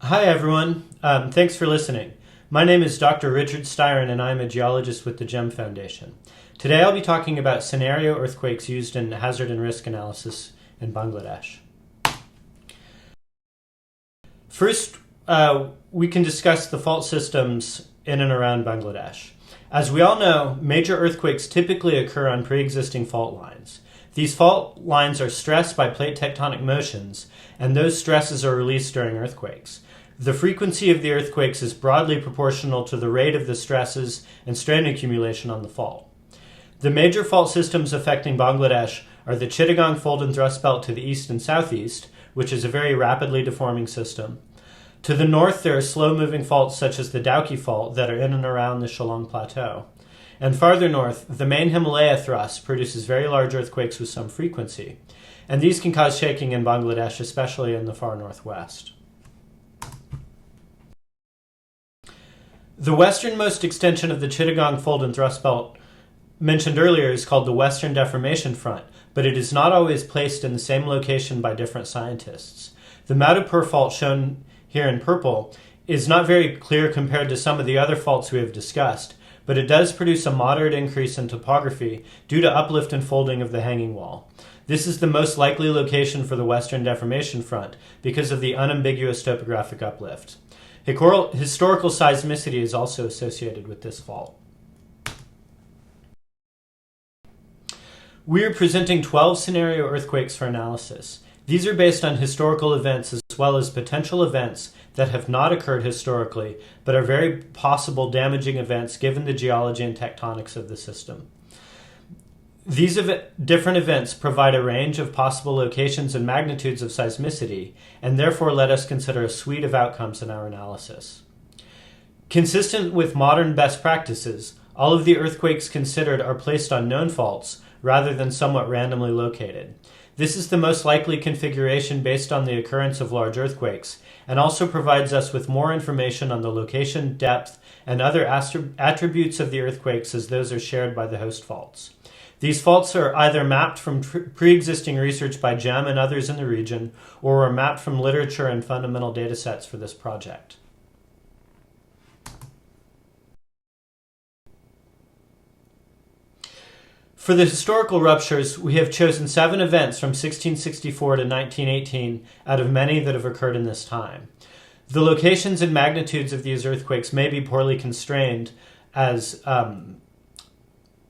Hi, everyone. Thanks for listening. My name is Dr. Richard Styron, and I'm a geologist with the GEM Foundation. Today I'll be talking about scenario earthquakes used in hazard and risk analysis in Bangladesh. First, we can discuss the fault systems in and around Bangladesh. As we all know, major earthquakes typically occur on pre-existing fault lines. These fault lines are stressed by plate tectonic motions, and those stresses are released during earthquakes. The frequency of the earthquakes is broadly proportional to the rate of the stresses and strain accumulation on the fault. The major fault systems affecting Bangladesh are the Chittagong Fold and Thrust Belt to the east and southeast, which is a very rapidly deforming system. To the north, there are slow-moving faults such as the Dauki Fault that are in and around the Shillong Plateau. And farther north, the main Himalaya thrust produces very large earthquakes with some frequency. And these can cause shaking in Bangladesh, especially in the far northwest. The westernmost extension of the Chittagong Fold and Thrust Belt mentioned earlier is called the Western Deformation Front, but it is not always placed in the same location by different scientists. The Madhupur Fault, shown here in purple, is not very clear compared to some of the other faults we have discussed, but it does produce a moderate increase in topography due to uplift and folding of the hanging wall. This is the most likely location for the Western Deformation Front because of the unambiguous topographic uplift. Historical seismicity is also associated with this fault. We are presenting 12 scenario earthquakes for analysis. These are based on historical events as well as potential events that have not occurred historically, but are very possible damaging events given the geology and tectonics of the system. These different events provide a range of possible locations and magnitudes of seismicity, and therefore let us consider a suite of outcomes in our analysis. Consistent with modern best practices, all of the earthquakes considered are placed on known faults rather than somewhat randomly located. This is the most likely configuration based on the occurrence of large earthquakes, and also provides us with more information on the location, depth, and other attributes of the earthquakes as those are shared by the host faults. These faults are either mapped from pre-existing research by GEM and others in the region, or are mapped from literature and fundamental data sets for this project. For the historical ruptures, we have chosen 7 events from 1664 to 1918 out of many that have occurred in this time. The locations and magnitudes of these earthquakes may be poorly constrained as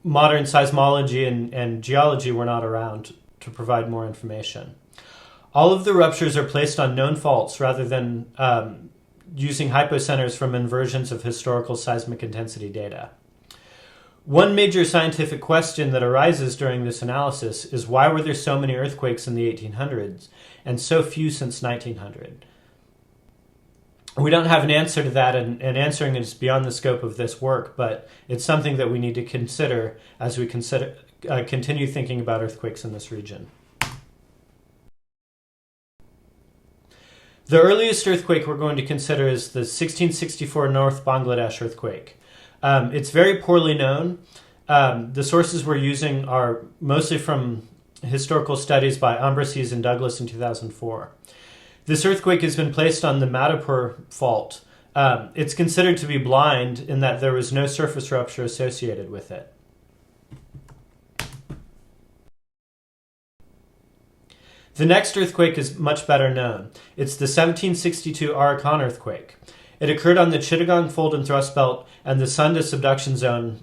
modern seismology and geology were not around to provide more information. All of the ruptures are placed on known faults rather than using hypocenters from inversions of historical seismic intensity data. One major scientific question that arises during this analysis is why were there so many earthquakes in the 1800s and so few since 1900? We don't have an answer to that, and answering it is beyond the scope of this work, but it's something that we need to consider as we continue thinking about earthquakes in this region. The earliest earthquake we're going to consider is the 1664 North Bangladesh earthquake. It's very poorly known. The sources we're using are mostly from historical studies by Ambrases and Douglas in 2004. This earthquake has been placed on the Madhupur Fault. It's considered to be blind in that there was no surface rupture associated with it. The next earthquake is much better known. It's the 1762 Arakan earthquake. It occurred on the Chittagong Fold and Thrust Belt and the Sunda subduction zone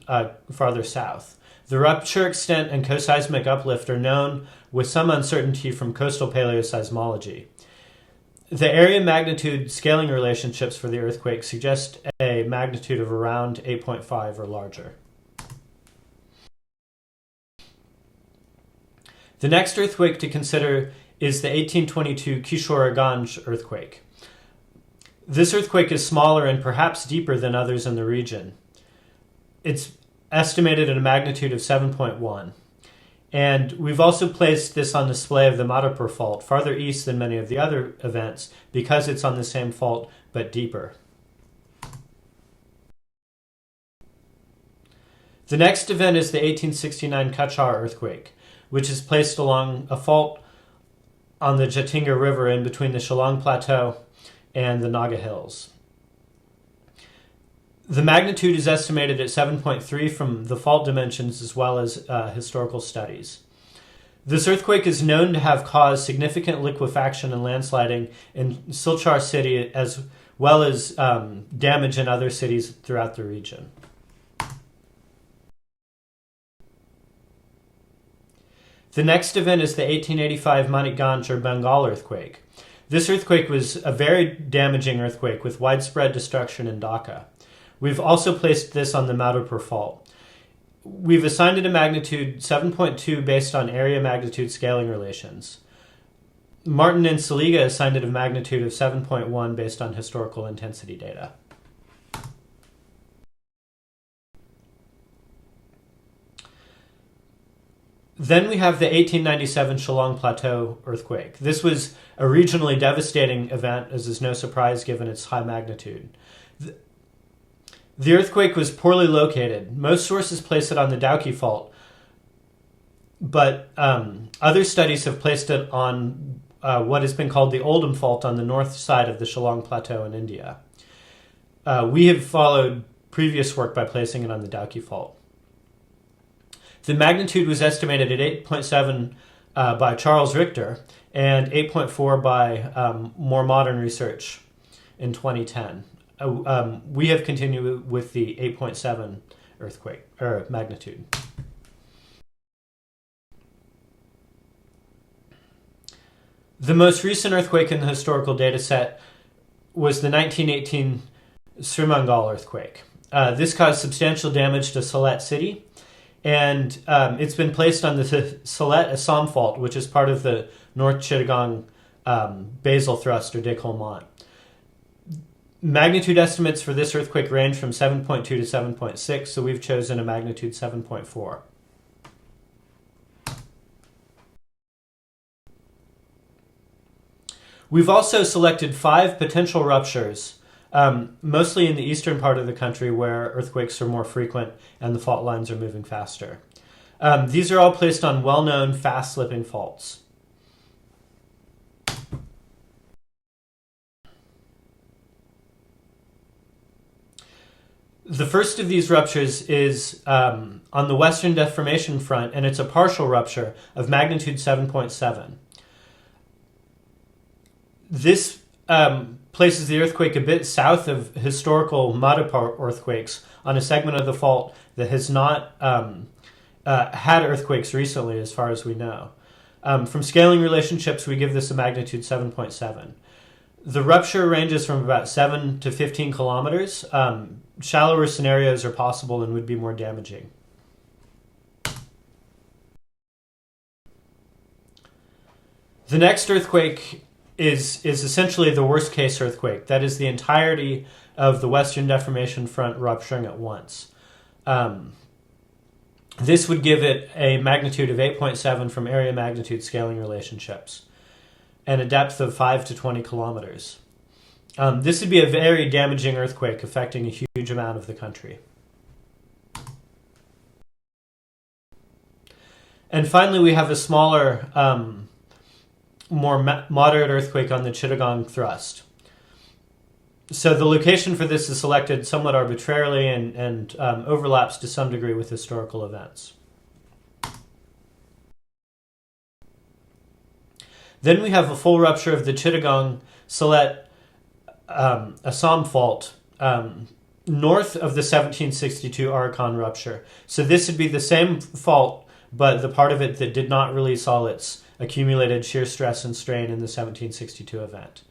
farther south. The rupture extent and coseismic uplift are known with some uncertainty from coastal paleoseismology. The area magnitude scaling relationships for the earthquake suggest a magnitude of around 8.5 or larger. The next earthquake to consider is the 1822 Kishoreganj earthquake. This earthquake is smaller and perhaps deeper than others in the region. It's estimated at a magnitude of 7.1. And we've also placed this on display of the Madhupur Fault, farther east than many of the other events, because it's on the same fault but deeper. The next event is the 1869 Kachar earthquake, which is placed along a fault on the Jatinga River in between the Shillong Plateau and the Naga Hills. The magnitude is estimated at 7.3 from the fault dimensions as well as historical studies. This earthquake is known to have caused significant liquefaction and landsliding in Silchar city as well as damage in other cities throughout the region. The next event is the 1885 Manikganj or Bengal earthquake. This earthquake was a very damaging earthquake with widespread destruction in Dhaka. We've also placed this on the Madhopur Fault. We've assigned it a magnitude 7.2 based on area magnitude scaling relations. Martin and Saliga assigned it a magnitude of 7.1 based on historical intensity data. Then we have the 1897 Shillong Plateau earthquake. This was a regionally devastating event, as is no surprise given its high magnitude. The earthquake was poorly located. Most sources place it on the Dauki Fault, but other studies have placed it on what has been called the Oldham Fault on the north side of the Shillong Plateau in India. We have followed previous work by placing it on the Dauki Fault. The magnitude was estimated at 8.7 by Charles Richter and 8.4 by more modern research in 2010. We have continued with the 8.7 earthquake or magnitude. The most recent earthquake in the historical data set was the 1918 Srimangal earthquake. This caused substantial damage to Sylhet city, and it's been placed on the Sylhet-Assam fault, which is part of the North Chittagong basal thrust or décollement. Magnitude estimates for this earthquake range from 7.2 to 7.6, so we've chosen a magnitude 7.4. We've also selected 5 potential ruptures, mostly in the eastern part of the country where earthquakes are more frequent and the fault lines are moving faster. These are all placed on well-known fast-slipping faults. The first of these ruptures is on the Western Deformation Front, and it's a partial rupture of magnitude 7.7. This places the earthquake a bit south of historical Madhopur earthquakes on a segment of the fault that has not had earthquakes recently, as far as we know. From scaling relationships, we give this a magnitude 7.7. The rupture ranges from about 7 to 15 kilometers. Shallower scenarios are possible and would be more damaging. The next earthquake is essentially the worst case earthquake. That is the entirety of the Western Deformation Front rupturing at once. This would give it a magnitude of 8.7 from area magnitude scaling relationships and a depth of 5 to 20 kilometers. This would be a very damaging earthquake affecting a huge amount of the country. And finally, we have a smaller, more moderate earthquake on the Chittagong thrust. So the location for this is selected somewhat arbitrarily and overlaps to some degree with historical events. Then we have a full rupture of the Chittagong Sylhet Assam fault north of the 1762 Arakan rupture. So this would be the same fault, but the part of it that did not release all its accumulated shear stress and strain in the 1762 event.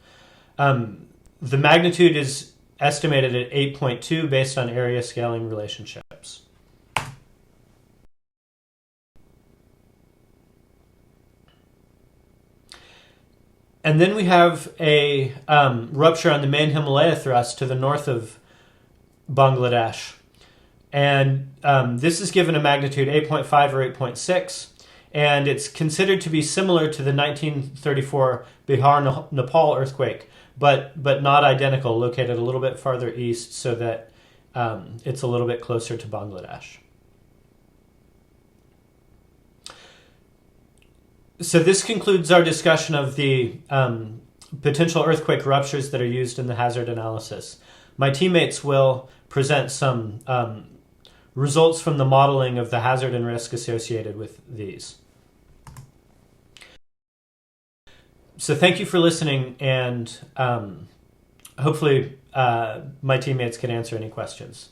The magnitude is estimated at 8.2 based on area scaling relationships. And then we have a rupture on the main Himalaya thrust to the north of Bangladesh. And this is given a magnitude 8.5 or 8.6. And it's considered to be similar to the 1934 Bihar Nepal earthquake, but not identical, located a little bit farther east so that it's a little bit closer to Bangladesh. So this concludes our discussion of the potential earthquake ruptures that are used in the hazard analysis. My teammates will present some results from the modeling of the hazard and risk associated with these. So thank you for listening, and hopefully my teammates can answer any questions.